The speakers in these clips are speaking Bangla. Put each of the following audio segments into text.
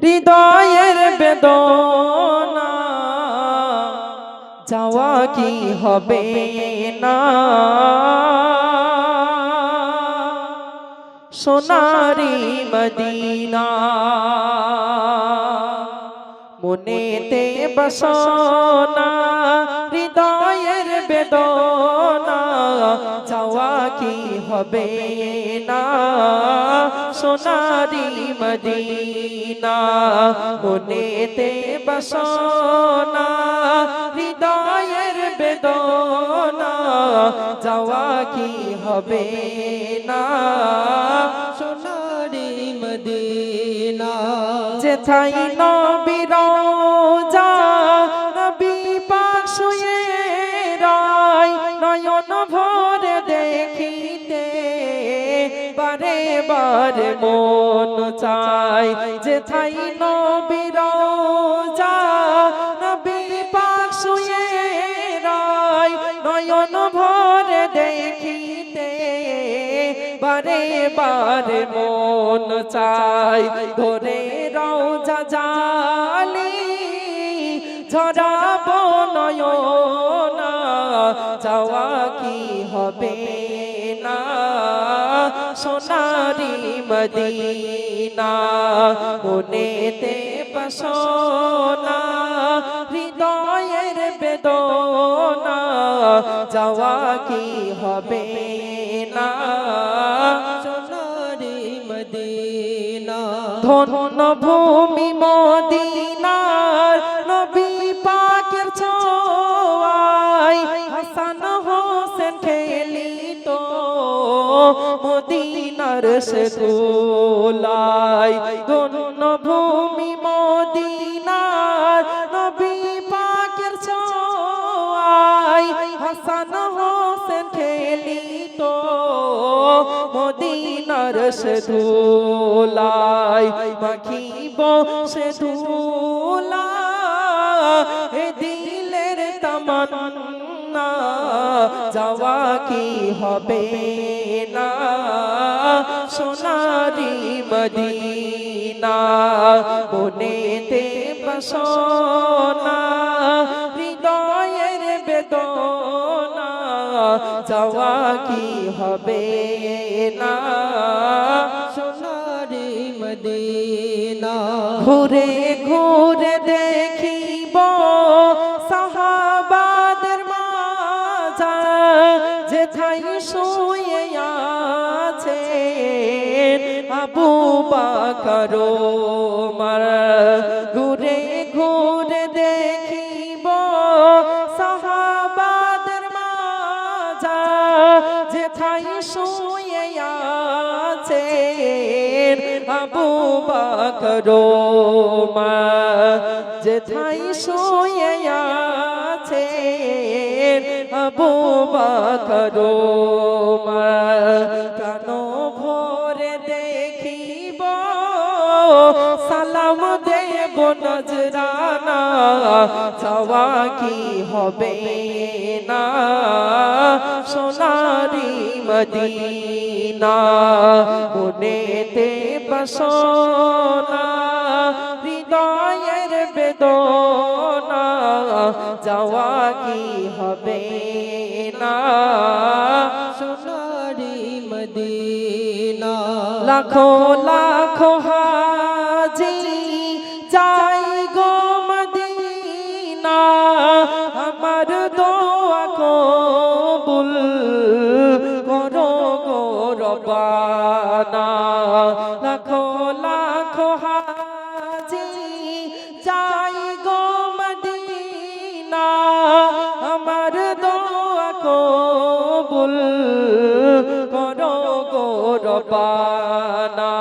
হৃদয়ের বেদনা যাওয়া কি হবে না সোনারি মদিনা মনেতে বসনা হৃদয়ের বেদনা যাওয়া কি হবে না সোনারি মদিনা মনেতে বসনা হৃদয়ের বেদনা যাওয়া কি হবে না সোনারি মদিনা যেথায় নবী রওজা নবী পাক শুয়ে রয় নয়ন ভরে দেখিতে বারে বারে মন চায় যেথায় নবী রওজা নবী পাক শুয়ে রয় নয়ন ভরে দেখিতে বারে বারে মন চায় ধরে রওজা জালি ঝরাবো নয়না যাওয়া কি হবে না সোনারি মদিনা মনেতে বসনা হৃদয়ের বেদনা যাওয়া কি হবে না সোনারি মদিনা ধন্য ভূমি মদিনার নবী পাকের ছোঁয়ায় হাসান হোসেন খেলিত মদিনার সেতুলায় ধন্য ভূমি মদিনার নবী পাকের ছোঁয়ায় হাসান হোসেন খেলিত মদিনার সেতুলায় মাখিব সেতুলা এ দিলের তামান্না যাওয়া কি হবে না সোনারি মদিনা মনেতে বসনা হৃদয়ের বেদনা যাওয়া কি হবে না সোনারি মদিনা ঘুরে ঘুরে দেখিব সাহাবাদের মাঝার যেথায় শুয়ে আছে আবু বকর ওমর ঘুরে ঘুরে দেখিব সাহাবাদের মাঝার যেথায় শুয়ে আছে আবু বকর ওমর যেথায় শুয়ে আছে আবু বকর ওমর কান ভরে দেখিব সালাম দেব নজরানা যাওয়া কি হবে না সোনারি মদিনা মনেতে বসনা হৃদয়ের বেদনা যাওয়া কি হবে না সোনারি মদিনা লাখো লাখো হাজি যাই গো মদিনা আমার দোয়া কবুল করো গো রব্বানা লাখো লাখো হাজি যাই গো মদিনা আমার দোয়া কবুল করো গো রব্বানা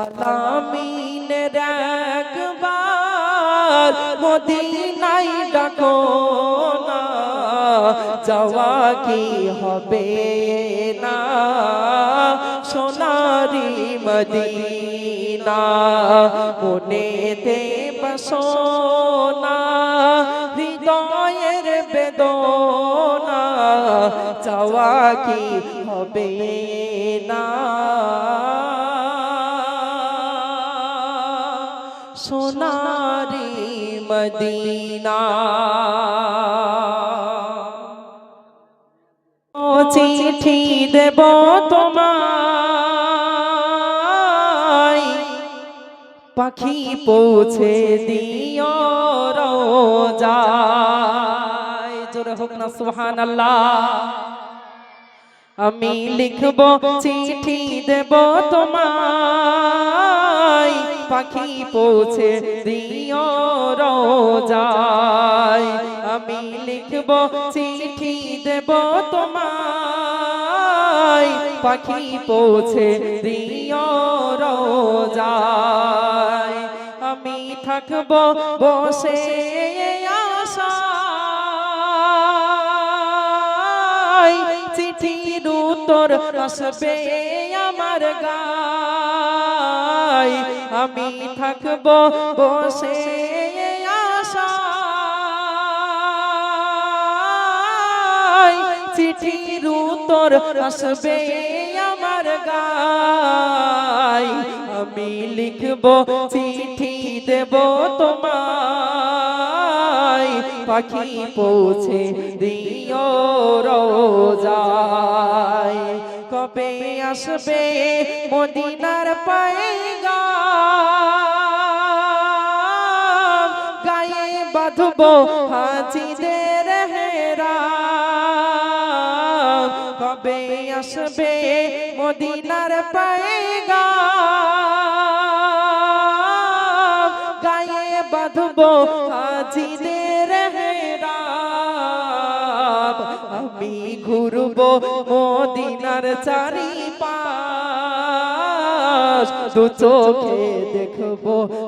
আলামিনের একবার মদিনায় ডাকো না যাওয়া কি হবে না সোনারি মদিনা মনেতে বসনা হৃদয়ের বেদনা চাওয়া কি হবে না সোনারি মদিনা। ও চিঠি দেব তোমায়, পাখি পৌঁছে দিও রোজায়। জোরে হোক না সুবহানাল্লাহ। আমি লিখব চিঠি দেব তোমায়, পাখি পৌঁছে দিও রোজায়। আমি লিখব চিঠি দেব তোমায়, পাখি পৌঁছে দিও রোজায়। আমি থাকব বসে আশায়, চিঠির উত্তর আসবে আমার গায়। আমি থাকব বসে আশায়, চিঠির উত্তর আসবে আমার গায়। আমি লিখব চিঠি দেব তোমায়, পাখি পৌঁছে দিও রোজায়। কবে আসবে মদিনার পয়গাম, গায়ে বাঁধব হাজিদের হেরাম। কবে আসবে মদিনার পয়গাম, গায়ে বাঁধব হাজিদের হেরাম। আমি ঘুরব মদিনার চারিপাশ, দু চোখে দেখব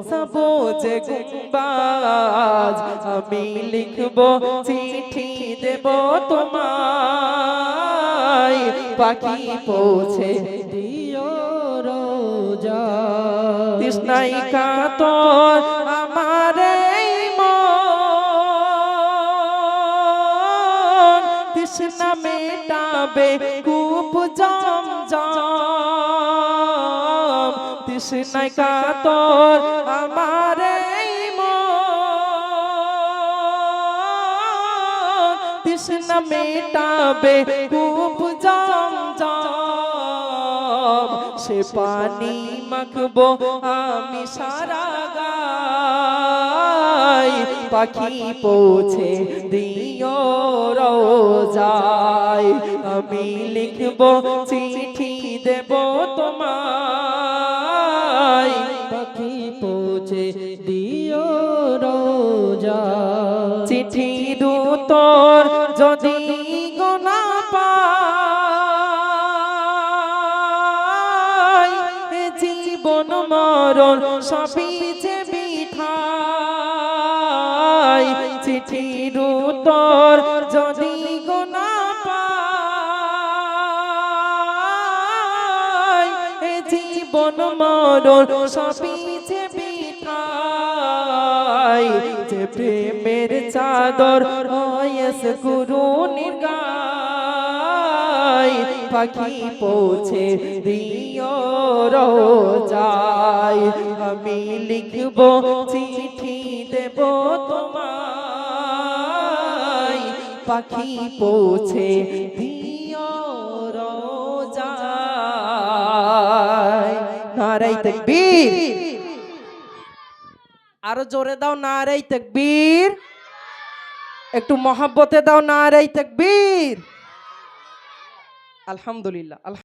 সবুজ গুম্বাজ। আমি লিখব চিঠি দেব তোমায়, পাখি পৌঁছে দিও রোজা। তৃষ্ণায় কাতর আমার এই মন, তৃষ্ণা মেটাবে কূপ জমজম। তৃষ্ণায় কাতর আমার এই মন, তৃষ্ণা মেটাবে কূপ জমজম। সে পানি মাখবো আমি সারা গায়, পাখি পৌঁছে দিও রোজায়। আমি লিখব চিঠি দেব তোমায়, পাখি পৌঁছে দিও রোজা। চিঠির উত্তর যদি গোনা পাই, জীবন মরণ সবই যে বিঠাই। চিঠির উত্তর যদি গোনা পাই, জীবন মরণ সবই যে বিঠাই। যে প্রেমের চাদর হয়েস গুরু নির্গায়, পাখি পৌঁছে দিও রোজায়। আমি লিখব চিঠি দেব তোমায়, পাখি পৌঁছে দিও রোজায়। নারায়ে তাকবীর। আরো জোরে দাও নারায়ে তাকবীর। একটু মহব্বতে দাও নারায়ে তাকবীর। আলহামদুলিল্লাহ।